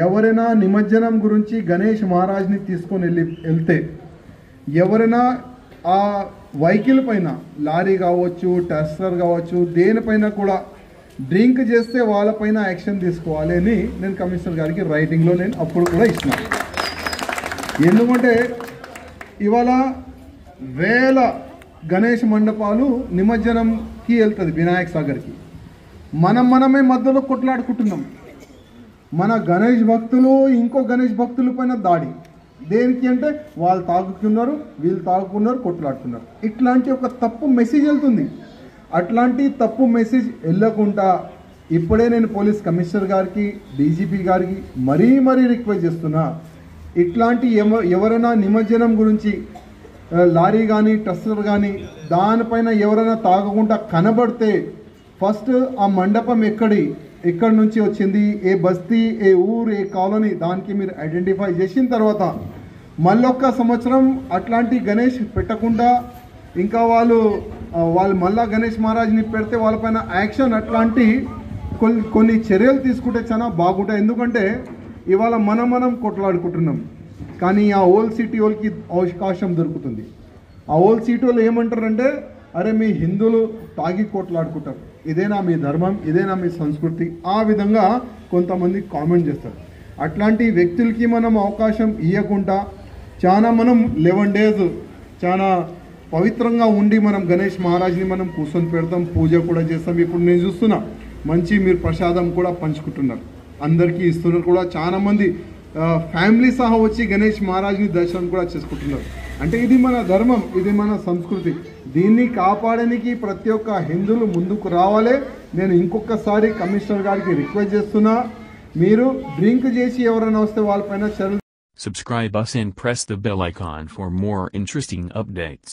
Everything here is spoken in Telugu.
ఎవరైనా నిమజ్జనం గురించి గణేష్ మహారాజ్ని తీసుకొని వెళ్తే ఎవరైనా ఆ వెహికల్ పైన లారీ కావచ్చు, టెస్టర్ కావచ్చు, దేనిపైన కూడా డ్రింక్ చేస్తే వాళ్ళపైన యాక్షన్ తీసుకోవాలి అని నేను కమిషనర్ గారికి రైటింగ్లో నేను అప్పుడు కూడా ఇచ్చినాను. ఎందుకంటే ఇవాళ వేల గణేష్ మండపాలు నిమజ్జనంకి వెళ్తుంది వినాయక్ సాగర్కి. మనమే మధ్యలో కొట్లాడుకుంటున్నాం. మన గణేష్ భక్తులు ఇంకో గణేష్ భక్తుల పైన దాడి. దేనికి అంటే వాళ్ళు తాగుతున్నారు, వీళ్ళు తాగుతున్నారు, కొట్లాడుతున్నారు. ఇట్లాంటి ఒక తప్పు మెసేజ్ వెళ్తుంది. అట్లాంటి తప్పు మెసేజ్ వెళ్ళకుండా ఇప్పుడే నేను పోలీస్ కమిషనర్ గారికి, డీజీపీ గారికి మరీ రిక్వెస్ట్ చేస్తున్నా. ఇట్లాంటి ఎవరైనా నిమజ్జనం గురించి లారీ కానీ టస్టర్ కానీ దానిపైన ఎవరైనా తాగకుండా కనబడితే ఫస్ట్ ఆ మండపం ఎక్కడి నుంచి వచ్చింది, ఏ బస్తీ, ఏ ఊరు, ఏ కాలనీ, దానికి మీరు ఐడెంటిఫై చేసిన తర్వాత మళ్ళొక్క సంవత్సరం అట్లాంటి గణేష్ పెట్టకుండా ఇంకా వాళ్ళు మళ్ళా గణేష్ మహారాజ్ని పెడితే వాళ్ళపైన యాక్షన్ అట్లాంటి కొన్ని చర్యలు తీసుకుంటే చాలా బాగుంటాయి. ఎందుకంటే ఇవాళ మనం కొట్లాడుకుంటున్నాం, కానీ ఆ ఓల్డ్ సిటీ వాళ్ళకి అవకాశం దొరుకుతుంది. ఆ ఓల్డ్ సిటీ వాళ్ళు ఏమంటారంటే, అరే మీ హిందువులు తాగి కొట్లాడుకుంటారు, ఇదేనా మీ ధర్మం, ఇదేనా మీ సంస్కృతి, ఆ విధంగా కొంతమంది కామెంట్ చేస్తారు. అట్లాంటి వ్యక్తులకి మనం అవకాశం ఇవ్వకుండా మనం 11 days చాలా పవిత్రంగా ఉండి మనం గణేష్ మహారాజ్ని మనం కూర్చొని పెడతాం, పూజ కూడా చేస్తాం. ఇప్పుడు నేను చూస్తున్నా మంచి మీరు ప్రసాదం కూడా పంచుకుంటున్నారు, అందరికీ ఇస్తున్నారు కూడా. చాలామంది ఫ్యామిలీ సహా వచ్చి గణేష్ మహారాజ్ని దర్శనం కూడా చేసుకుంటున్నారు. అంటే ఇది మన ధర్మం, ఇది మన సంస్కృతి. దీన్ని కాపాడడానికి ప్రతి ఒక్క హిందువులు ముందుకు రావాలి. నేను ఇంకొకసారి కమిషనర్ గారికి రిక్వెస్ట్ చేస్తున్నా, మీరు డ్రింక్ చేసి ఎవరైనా వస్తే వాళ్ళపైన చర్యలు. Subscribe us and press the bell icon for more interesting updates.